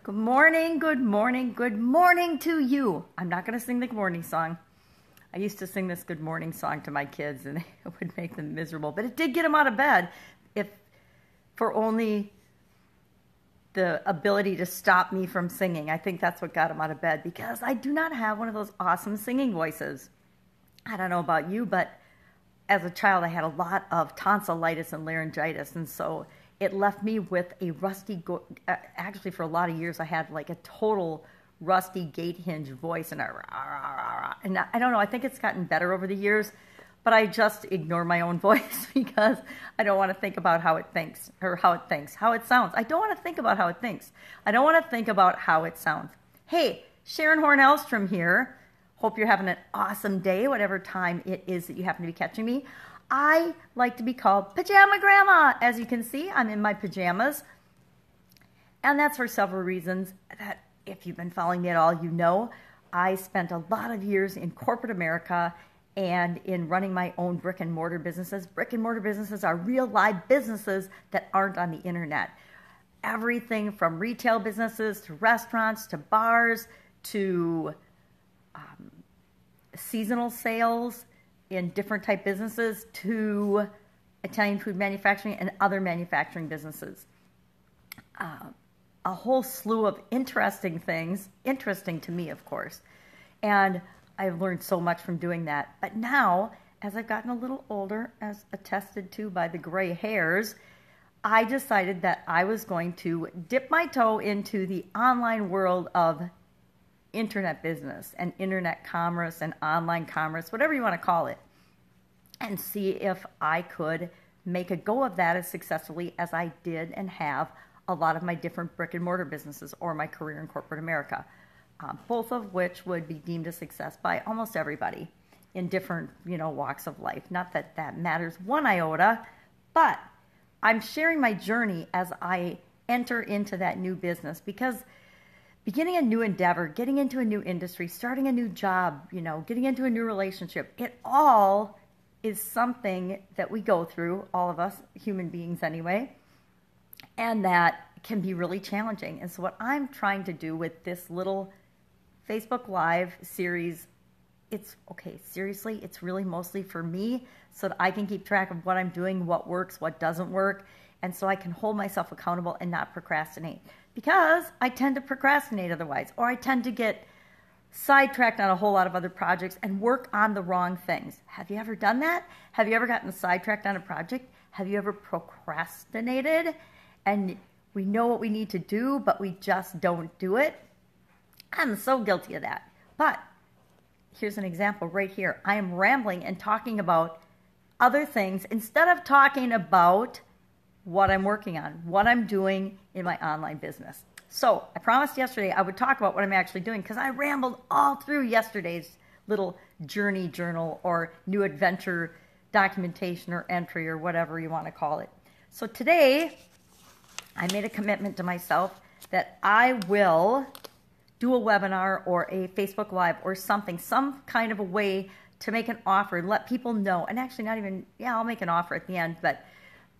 Good morning, good morning, good morning to you. I'm not going to sing the good morning song. I used to sing this good morning song to my kids and it would make them miserable, but it did get them out of bed if for only the ability to stop me from singing. I think that's what got them out of bed because I do not have one of those awesome singing voices. I don't know about you, but as a child I had a lot of tonsillitis and laryngitis, and so it left me with a rusty, actually for a lot of years I had like a total rusty gate hinge voice, and I don't know, I think it's gotten better over the years, but I just ignore my own voice because I don't want to think about how it thinks, or how it sounds. I don't want to think about how it thinks. I don't want to think about how it sounds. Hey, Sharon Horne-Ellstrom here. Hope you're having an awesome day, whatever time it is that you happen to be catching me. I like to be called Pajama Grandma. As you can see, I'm in my pajamas. And that's for several reasons that if you've been following me at all, you know. I spent a lot of years in corporate America and in running my own brick and mortar businesses. Brick and mortar businesses are real live businesses that aren't on the internet. Everything from retail businesses to restaurants to bars to seasonal sales in different type businesses to Italian food manufacturing and other manufacturing businesses. A whole slew of interesting things, interesting to me, of course. And I've learned so much from doing that. But now, as I've gotten a little older, as attested to by the gray hairs, I decided that I was going to dip my toe into the online world of internet business and internet commerce and online commerce, whatever you want to call it, and see if I could make a go of that as successfully as I did and have a lot of my different brick and mortar businesses or my career in corporate America, both of which would be deemed a success by almost everybody in different, walks of life. Not that that matters one iota, but I'm sharing my journey as I enter into that new business, because beginning a new endeavor, getting into a new industry, starting a new job, getting into a new relationship, it all is something that we go through, all of us, human beings anyway, and that can be really challenging. And so what I'm trying to do with this little Facebook Live series, it's really mostly for me so that I can keep track of what I'm doing, what works, what doesn't work, and so I can hold myself accountable and not procrastinate. Because I tend to procrastinate otherwise, or I tend to get sidetracked on a whole lot of other projects and work on the wrong things. Have you ever done that? Have you ever gotten sidetracked on a project? Have you ever procrastinated and we know what we need to do, but we just don't do it? I'm so guilty of that. But here's an example right here. I am rambling and talking about other things instead of talking about what I'm working on, what I'm doing in my online business. So I promised yesterday I would talk about what I'm actually doing, because I rambled all through yesterday's little journey journal or new adventure documentation or entry or whatever you want to call it. So today I made a commitment to myself that I will do a webinar or a Facebook Live or something, some kind of a way to make an offer and let people know. And actually I'll make an offer at the end, but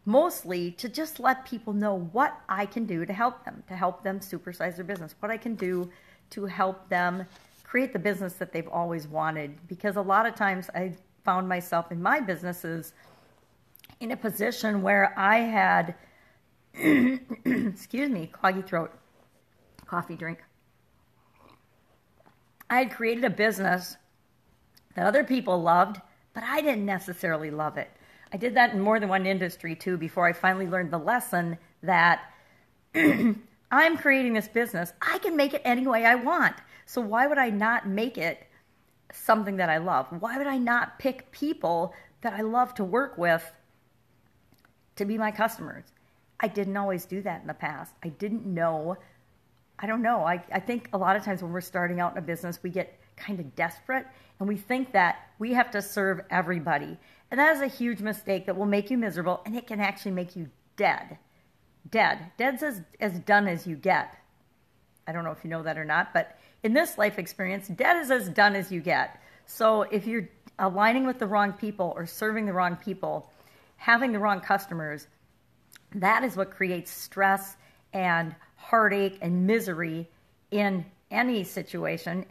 mostly to just let people know what I can do to help them supersize their business, what I can do to help them create the business that they've always wanted. Because a lot of times I found myself in my businesses in a position where I had, excuse me, cloggy throat, coffee drink. I had created a business that other people loved, but I didn't necessarily love it. I did that in more than one industry too before I finally learned the lesson that I'm creating this business. I can make it any way I want. So why would I not make it something that I love? Why would I not pick people that I love to work with to be my customers? I didn't always do that in the past. I didn't know. I don't know. I think a lot of times when we're starting out in a business, we get kind of desperate and we think that we have to serve everybody. And that is a huge mistake that will make you miserable, and it can actually make you dead. Dead's as done as you get. I don't know if you know that or not, but in this life experience, dead is as done as you get. So if you're aligning with the wrong people or serving the wrong people, having the wrong customers, that is what creates stress and heartache and misery in any situation,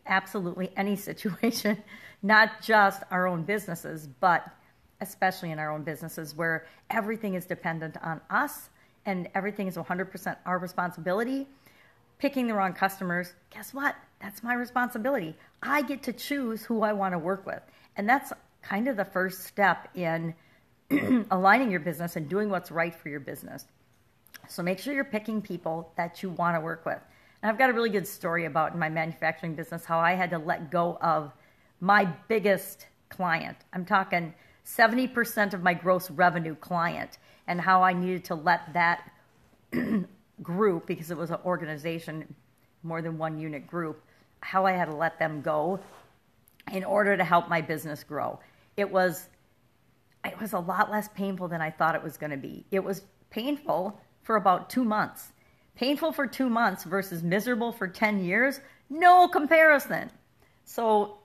absolutely any situation, not just our own businesses, but especially in our own businesses where everything is dependent on us and everything is 100% our responsibility. Picking the wrong customers, guess what? That's my responsibility. I get to choose who I want to work with. And that's kind of the first step in aligning your business and doing what's right for your business. So make sure you're picking people that you want to work with. And I've got a really good story about in my manufacturing business how I had to let go of my biggest client. I'm talking 70% of my gross revenue client, and how I needed to let that group, because it was an organization, more than one unit group, how I had to let them go in order to help my business grow. It was a lot less painful than I thought it was going to be. It was painful for about 2 months. Painful for 2 months versus miserable for 10 years, no comparison. So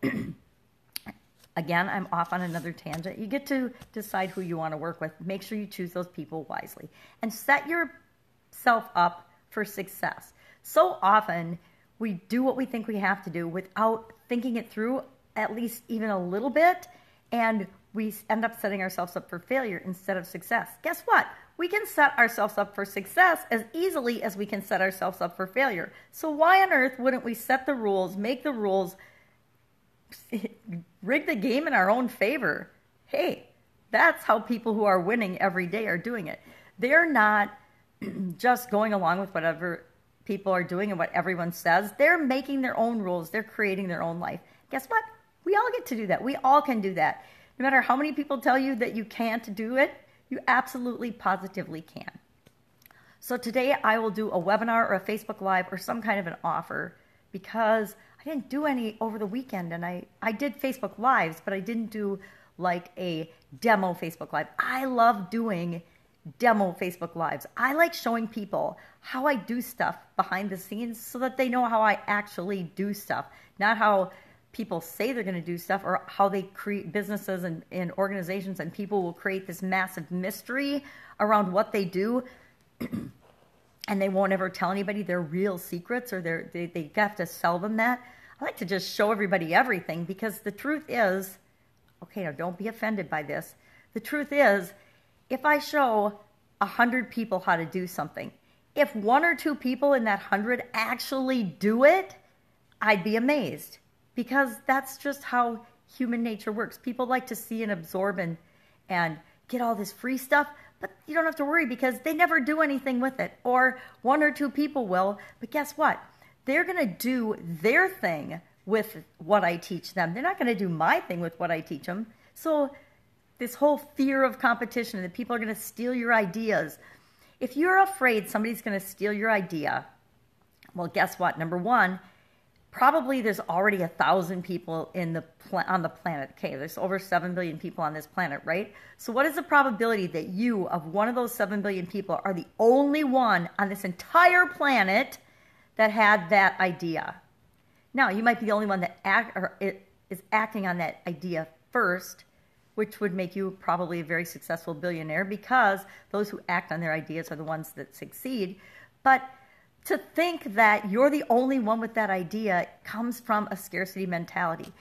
again, I'm off on another tangent. You get to decide who you want to work with. Make sure you choose those people wisely and set yourself up for success. So often we do what we think we have to do without thinking it through at least even a little bit, and we end up setting ourselves up for failure instead of success. Guess what? We can set ourselves up for success as easily as we can set ourselves up for failure. So why on earth wouldn't we set the rules, make the rules, rig the game in our own favor? Hey, that's how people who are winning every day are doing it. They're not just going along with whatever people are doing and what everyone says. They're making their own rules. They're creating their own life. Guess what? We all get to do that. We all can do that. No matter how many people tell you that you can't do it, you absolutely, positively can. So today I will do a webinar or a Facebook Live or some kind of an offer, because I didn't do any over the weekend, and I did Facebook Lives, but I didn't do like a demo Facebook Live. I love doing demo Facebook Lives. I like showing people how I do stuff behind the scenes so that they know how I actually do stuff, not how people say they're going to do stuff or how they create businesses and organizations, and people will create this massive mystery around what they do and they won't ever tell anybody their real secrets, or they have to sell them that. I like to just show everybody everything, because the truth is, okay, now don't be offended by this. The truth is, if I show 100 people how to do something, if 1 or 2 people in that 100 actually do it, I'd be amazed, because that's just how human nature works. People like to see and absorb and get all this free stuff, but you don't have to worry, because they never do anything with it. Or 1 or 2 people will, but guess what? They're going to do their thing with what I teach them. They're not going to do my thing with what I teach them. So this whole fear of competition, that people are going to steal your ideas. If you're afraid somebody's going to steal your idea, well, guess what? Number one, probably there's already 1,000 people on the planet. Okay, there's over 7 billion people on this planet, right? So what is the probability that you, of one of those 7 billion people, are the only one on this entire planet that had that idea? Now, you might be the only one that is acting on that idea first, which would make you probably a very successful billionaire, because those who act on their ideas are the ones that succeed. But to think that you're the only one with that idea comes from a scarcity mentality.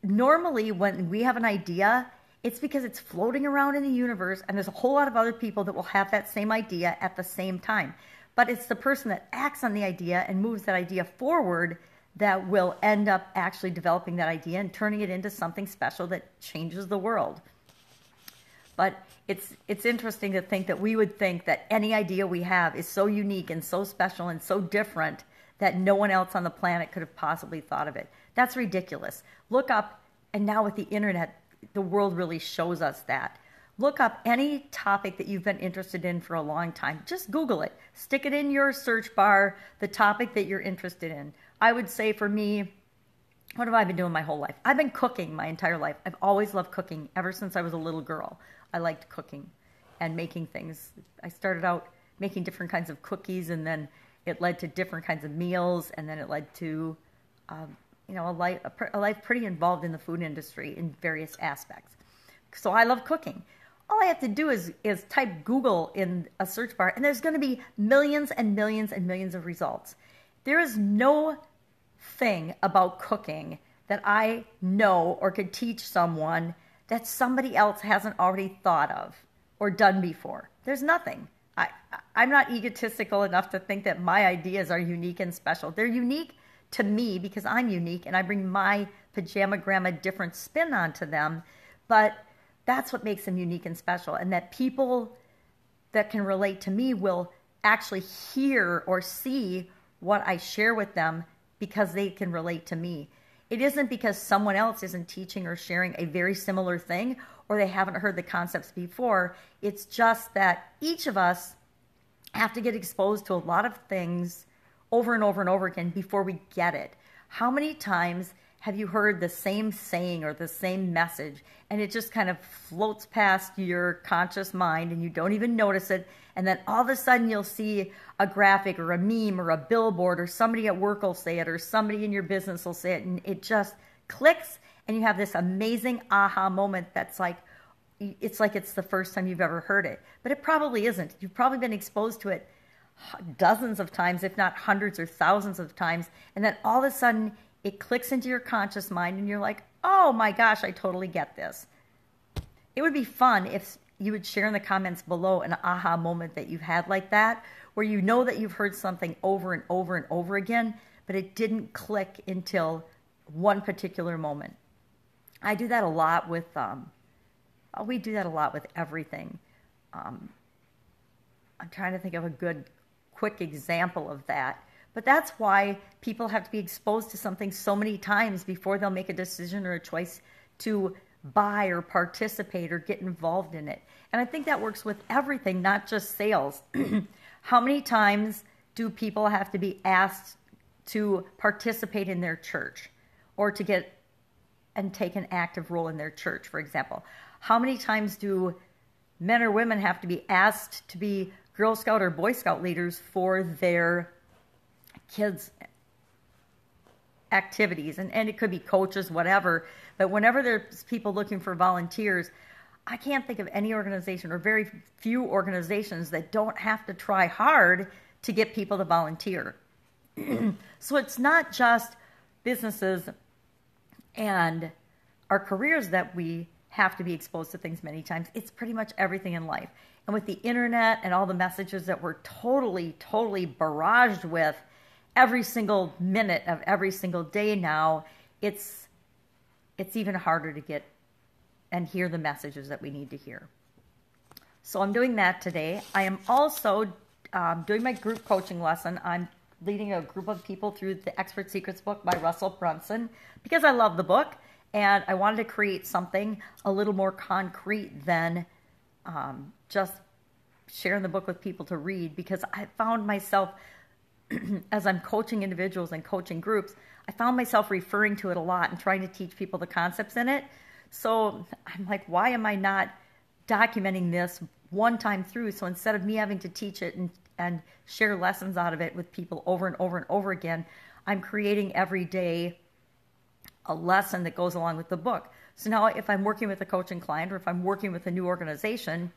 Normally, when we have an idea, it's because it's floating around in the universe, and there's a whole lot of other people that will have that same idea at the same time. But it's the person that acts on the idea and moves that idea forward that will end up actually developing that idea and turning it into something special that changes the world. But it's interesting to think that we would think that any idea we have is so unique and so special and so different that no one else on the planet could have possibly thought of it. That's ridiculous. Look up, and now with the internet, the world really shows us that. Look up any topic that you've been interested in for a long time. Just Google it. Stick it in your search bar, the topic that you're interested in. I would say for me, what have I been doing my whole life? I've been cooking my entire life. I've always loved cooking ever since I was a little girl. I liked cooking and making things. I started out making different kinds of cookies, and then it led to different kinds of meals, and then it led to a life pretty involved in the food industry in various aspects. So I love cooking. all I have to do is type Google in a search bar, and there's going to be millions and millions and millions of results. There is no thing about cooking that I know or could teach someone that somebody else hasn't already thought of or done before. There's nothing. I'm not egotistical enough to think that my ideas are unique and special. They're unique to me because I'm unique and I bring my pajama grandma different spin onto them. But that's what makes them unique and special. And that people that can relate to me will actually hear or see what I share with them because they can relate to me. It isn't because someone else isn't teaching or sharing a very similar thing or they haven't heard the concepts before. It's just that each of us have to get exposed to a lot of things over and over and over again before we get it. How many times have you heard the same saying or the same message and it just kind of floats past your conscious mind and you don't even notice it, and then all of a sudden you'll see a graphic or a meme or a billboard or somebody at work will say it or somebody in your business will say it, and it just clicks and you have this amazing aha moment that's like it's the first time you've ever heard it. But it probably isn't. You've probably been exposed to it dozens of times, if not hundreds or thousands of times, and then all of a sudden it clicks into your conscious mind and you're like, oh my gosh, I totally get this. It would be fun if you would share in the comments below an aha moment that you've had like that, where you know that you've heard something over and over and over again, but it didn't click until one particular moment. I do that a lot with, we do that a lot with everything. I'm trying to think of a good, quick example of that. But that's why people have to be exposed to something so many times before they'll make a decision or a choice to buy or participate or get involved in it. And I think that works with everything, not just sales. How many times do people have to be asked to participate in their church or to get and take an active role in their church, for example? How many times do men or women have to be asked to be Girl Scout or Boy Scout leaders for their kids' activities? And it could be coaches, whatever. But whenever there's people looking for volunteers, I can't think of any organization or very few organizations that don't have to try hard to get people to volunteer. So it's not just businesses and our careers that we have to be exposed to things many times. It's pretty much everything in life. And with the internet and all the messages that we're totally barraged with every single minute of every single day now, it's even harder to get and hear the messages that we need to hear. So I'm doing that today. I am also doing my group coaching lesson. I'm leading a group of people through the Expert Secrets book by Russell Brunson because I love the book and I wanted to create something a little more concrete than just sharing the book with people to read, because I found myself as I'm coaching individuals and coaching groups, I found myself referring to it a lot and trying to teach people the concepts in it. So I'm like, why am I not documenting this one time through? So instead of me having to teach it and share lessons out of it with people over and over and over again, I'm creating every day a lesson that goes along with the book. So now if I'm working with a coaching client or if I'm working with a new organization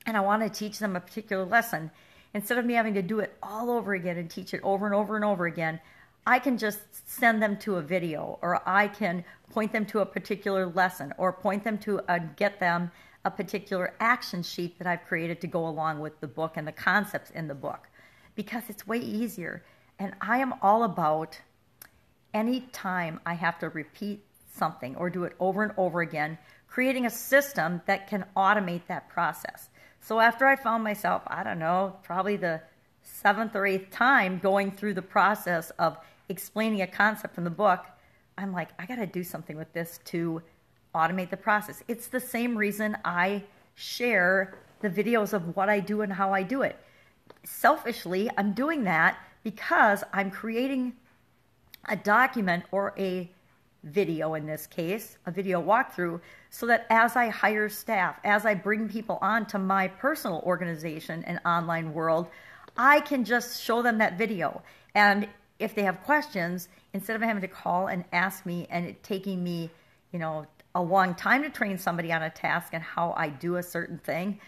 and I want to teach them a particular lesson, instead of me having to do it all over again and teach it over and over and over again, I can just send them to a video, or I can point them to a particular lesson, or point them to get them a particular action sheet that I've created to go along with the book and the concepts in the book, because it's way easier. And I am all about any time I have to repeat something or do it over and over again, creating a system that can automate that process. So after I found myself, I don't know, probably the 7th or 8th time going through the process of explaining a concept in the book, I'm like, I got to do something with this to automate the process. It's the same reason I share the videos of what I do and how I do it. Selfishly, I'm doing that because I'm creating a document or a video, in this case, a video walkthrough, so that as I hire staff, as I bring people on to my personal organization and online world, I can just show them that video. And if they have questions, instead of having to call and ask me and it taking me, a long time to train somebody on a task and how I do a certain thing,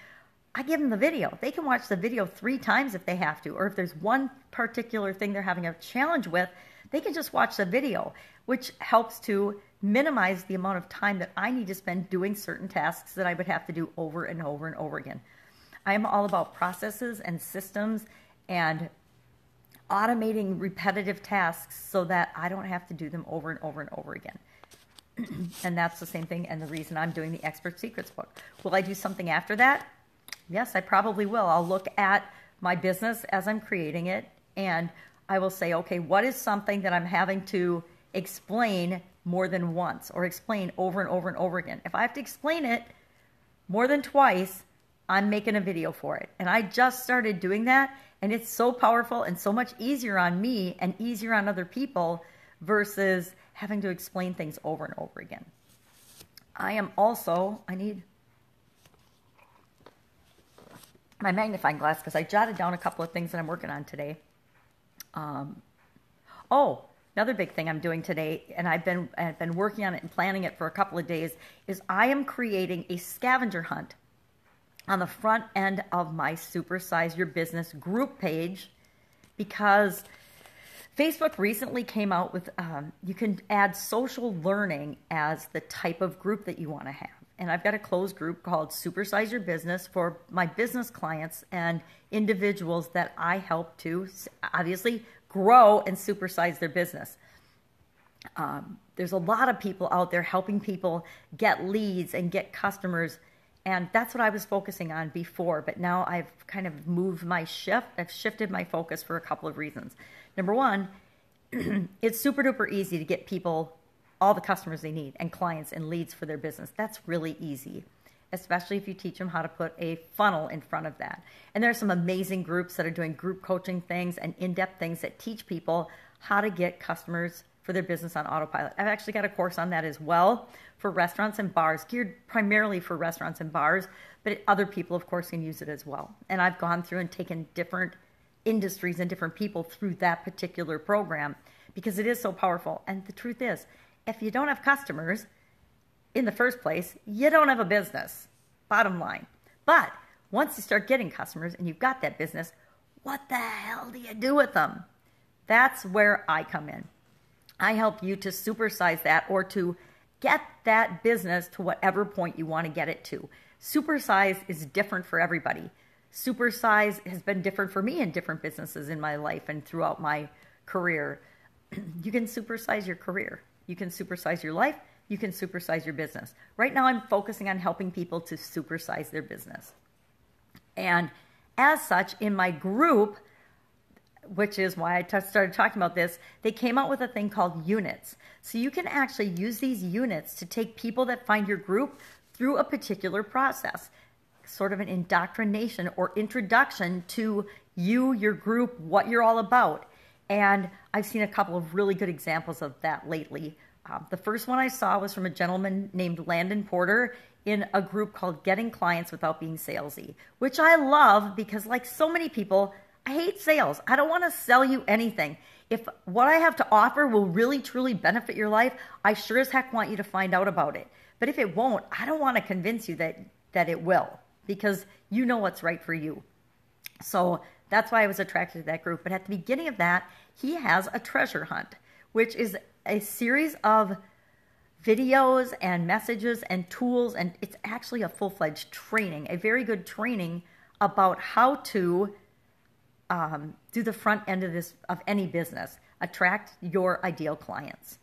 I give them the video. They can watch the video 3 times if they have to, or if there's one particular thing they're having a challenge with, they can just watch the video, which helps to minimize the amount of time that I need to spend doing certain tasks that I would have to do over and over and over again. I am all about processes and systems and automating repetitive tasks so that I don't have to do them over and over and over again. And that's the same thing, and the reason I'm doing the Expert Secrets book. Will I do something after that? Yes, I probably will. I'll look at my business as I'm creating it, and I will say, okay, what is something that I'm having to explain more than once, or explain over and over and over again? If I have to explain it more than twice, I'm making a video for it. And I just started doing that, and it's so powerful and so much easier on me and easier on other people versus having to explain things over and over again. I need my magnifying glass because I jotted down a couple of things that I'm working on today. Another big thing I'm doing today, and I've been working on it and planning it for a couple of days, is I am creating a scavenger hunt on the front end of my Supersize Your Business group page, because Facebook recently came out with, you can add social learning as the type of group that you want to have. And I've got a closed group called Supersize Your Business for my business clients and individuals that I help to obviously grow and supersize their business. There's a lot of people out there helping people get leads and get customers, and that's what I was focusing on before, but now I've kind of I've shifted my focus for a couple of reasons. Number one, it's super duper easy to get people all the customers they need and clients and leads for their business. That's really easy, especially if you teach them how to put a funnel in front of that. And there are some amazing groups that are doing group coaching things and in-depth things that teach people how to get customers for their business on autopilot. I've actually got a course on that as well for restaurants and bars, geared primarily for restaurants and bars, but other people, of course, can use it as well. And I've gone through and taken different industries and different people through that particular program because it is so powerful. And the truth is, if you don't have customers in the first place, you don't have a business, bottom line. But once you start getting customers and you've got that business, what the hell do you do with them? That's where I come in. I help you to supersize that, or to get that business to whatever point you want to get it to. Supersize is different for everybody. Supersize has been different for me in different businesses in my life and throughout my career. You can supersize your career. You can supersize your life. You can supersize your business. Right now, I'm focusing on helping people to supersize their business. And as such, in my group, which is why I started talking about this, they came out with a thing called units. So you can actually use these units to take people that find your group through a particular process, sort of an indoctrination or introduction to you, your group, what you're all about. And I've seen a couple of really good examples of that lately. The first one I saw was from a gentleman named Landon Porter in a group called Getting Clients Without Being Salesy, which I love because, like so many people, I hate sales. I don't want to sell you anything. If what I have to offer will really, truly benefit your life, I sure as heck want you to find out about it. But if it won't, I don't want to convince you that it will, because you know what's right for you. So that's why I was attracted to that group. But at the beginning of that, he has a treasure hunt, which is a series of videos and messages and tools, and it's actually a full-fledged training, a very good training about how to do the front end of any business, attract your ideal clients,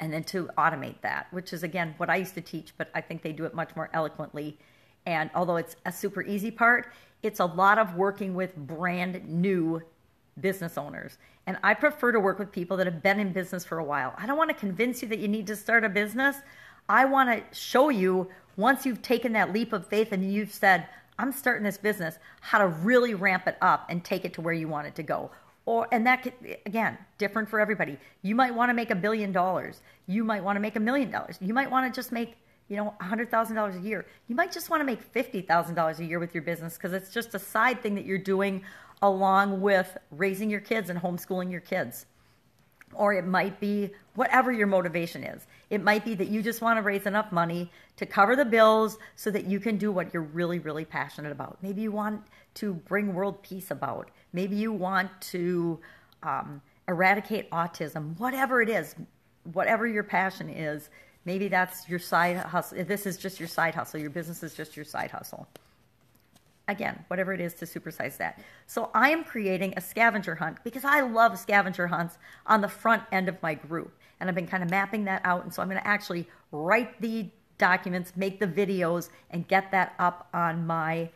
and then to automate that, which is, again, what I used to teach, but I think they do it much more eloquently. And although it's a super easy part, it's a lot of working with brand new business owners. And I prefer to work with people that have been in business for a while. I don't want to convince you that you need to start a business. I want to show you, once you've taken that leap of faith and you've said, I'm starting this business, how to really ramp it up and take it to where you want it to go. And that could, again, different for everybody. You might want to make $1 billion. You might want to make $1 million. You might want to just make, $100,000 a year. You might just want to make $50,000 a year with your business because it's just a side thing that you're doing along with raising your kids and homeschooling your kids. Or it might be whatever your motivation is. It might be that you just want to raise enough money to cover the bills so that you can do what you're really, really passionate about. Maybe you want to bring world peace about. Maybe you want to eradicate autism. Whatever it is, whatever your passion is, maybe that's your side hustle. This is just your side hustle. Your business is just your side hustle. Again, whatever it is to supersize that. So I am creating a scavenger hunt because I love scavenger hunts on the front end of my group. And I've been kind of mapping that out. And so I'm going to actually write the documents, make the videos, and get that up on my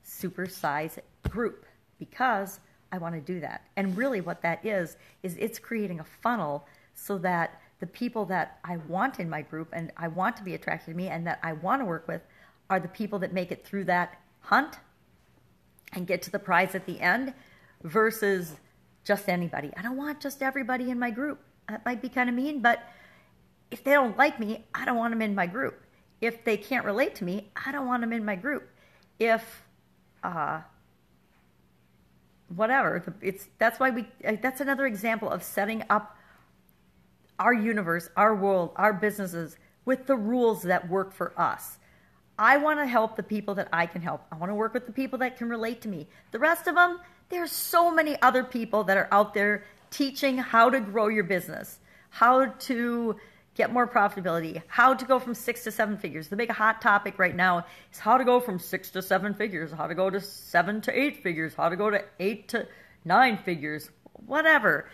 supersize group because I want to do that. And really what that is it's creating a funnel so that the people that I want in my group and I want to be attracted to me and that I want to work with are the people that make it through that hunt and get to the prize at the end versus just anybody. I don't want just everybody in my group. That might be kind of mean, but if they don't like me, I don't want them in my group. If they can't relate to me, I don't want them in my group. If whatever, that's another example of setting up our universe, our world, our businesses with the rules that work for us. I want to help the people that I can help. I want to work with the people that can relate to me. The rest of them, there's so many other people that are out there teaching how to grow your business, how to get more profitability, how to go from 6 to 7 figures. The big hot topic right now is how to go from 6 to 7 figures, how to go to 7 to 8 figures, how to go to 8 to 9 figures, whatever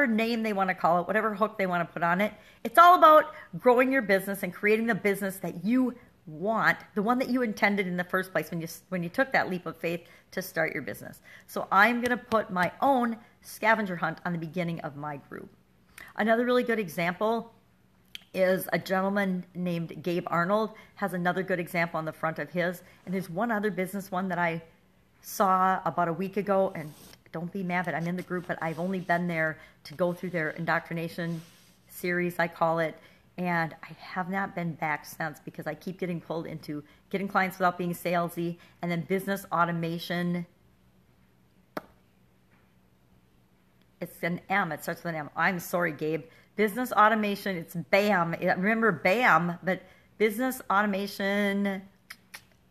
name they want to call it, whatever hook they want to put on it. It's all about growing your business and creating the business that you want, the one that you intended in the first place when you took that leap of faith to start your business. So I'm going to put my own scavenger hunt on the beginning of my group. Another really good example is a gentleman named Gabe Arnold has another good example on the front of his. And there's one other business one that I saw about a week ago, and don't be mad that I'm in the group, but I've only been there to go through their indoctrination series, I call it. And I have not been back since because I keep getting pulled into getting clients without being salesy and then business automation. It's an M. It starts with an M. I'm sorry, Gabe. Business automation. It's BAM. Remember BAM, but business automation,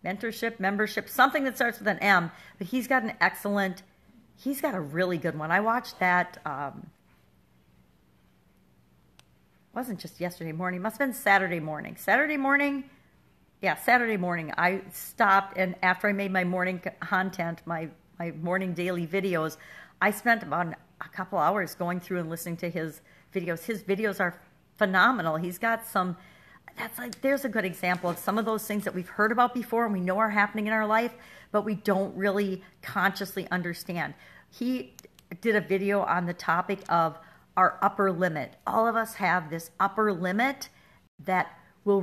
mentorship, membership, something that starts with an M. But he's got a really good one. I watched that. Wasn't just yesterday morning. Must have been Saturday morning. Saturday morning, I stopped, and after I made my morning content, my morning daily videos, I spent about a couple hours going through and listening to his videos. His videos are phenomenal. He's got there's a good example of some of those things that we've heard about before and we know are happening in our life, but we don't really consciously understand. He did a video on the topic of our upper limit. All of us have this upper limit that we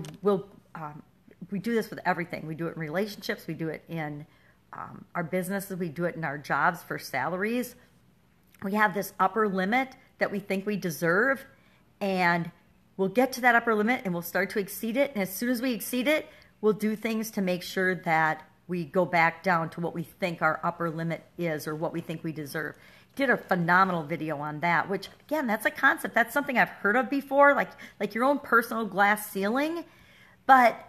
do this with everything. We do it in relationships. We do it in our businesses. We do it in our jobs for salaries. We have this upper limit that we think we deserve, and we'll get to that upper limit and we'll start to exceed it. And as soon as we exceed it, we'll do things to make sure that we go back down to what we think our upper limit is or what we think we deserve. Did a phenomenal video on that, which again, that's a concept. That's something I've heard of before, like your own personal glass ceiling, but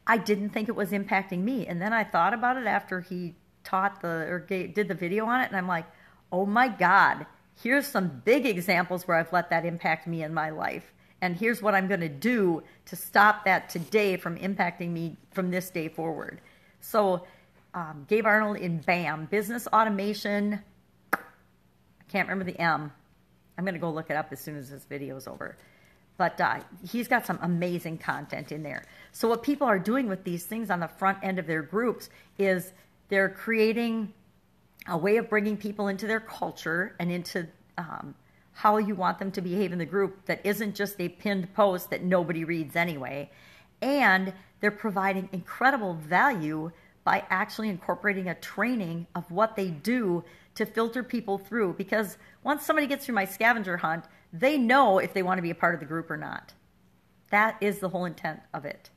I didn't think it was impacting me. And then I thought about it after he did the video on it, and I'm like, oh my God, here's some big examples where I've let that impact me in my life. And here's what I'm going to do to stop that today from impacting me from this day forward. So Gabe Arnold in BAM, business automation. I can't remember the M. I'm going to go look it up as soon as this video is over. But he's got some amazing content in there. So what people are doing with these things on the front end of their groups is they're creating a way of bringing people into their culture and into how you want them to behave in the group that isn't just a pinned post that nobody reads anyway. And they're providing incredible value by actually incorporating a training of what they do to filter people through. Because once somebody gets through my scavenger hunt, they know if they want to be a part of the group or not. That is the whole intent of it.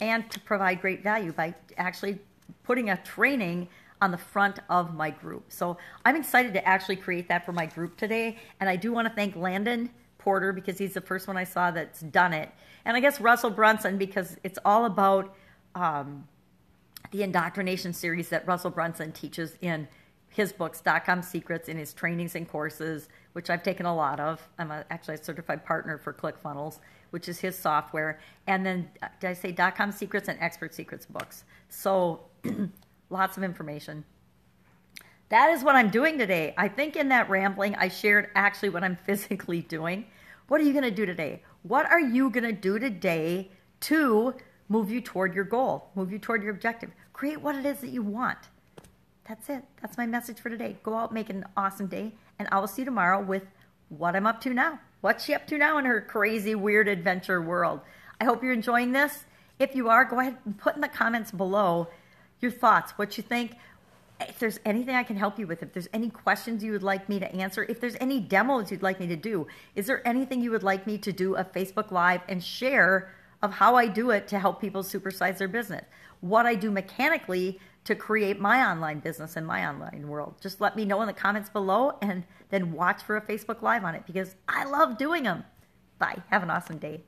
And to provide great value by actually putting a training on the front of my group. So I'm excited to actually create that for my group today. And I do want to thank Landon Porter, because he's the first one I saw that's done it. And I guess Russell Brunson, because it's all about the indoctrination series that Russell Brunson teaches in his books, .com Secrets, in his trainings and courses, which I've taken a lot of. I'm actually a certified partner for ClickFunnels, which is his software. And then, did I say .com Secrets and Expert Secrets books? So lots of information. That is what I'm doing today. I think in that rambling, I shared actually what I'm physically doing. What are you going to do today? What are you going to do today to move you toward your goal, move you toward your objective? Create what it is that you want. That's it. That's my message for today. Go out, make an awesome day, and I will see you tomorrow with what I'm up to now. What's she up to now in her crazy, weird adventure world? I hope you're enjoying this. If you are, go ahead and put in the comments below your thoughts, what you think. If there's anything I can help you with, if there's any questions you would like me to answer, if there's any demos you'd like me to do, is there anything you would like me to do a Facebook Live and share of how I do it to help people supersize their business? What I do mechanically to create my online business and my online world. Just let me know in the comments below, and then watch for a Facebook Live on it, because I love doing them. Bye. Have an awesome day.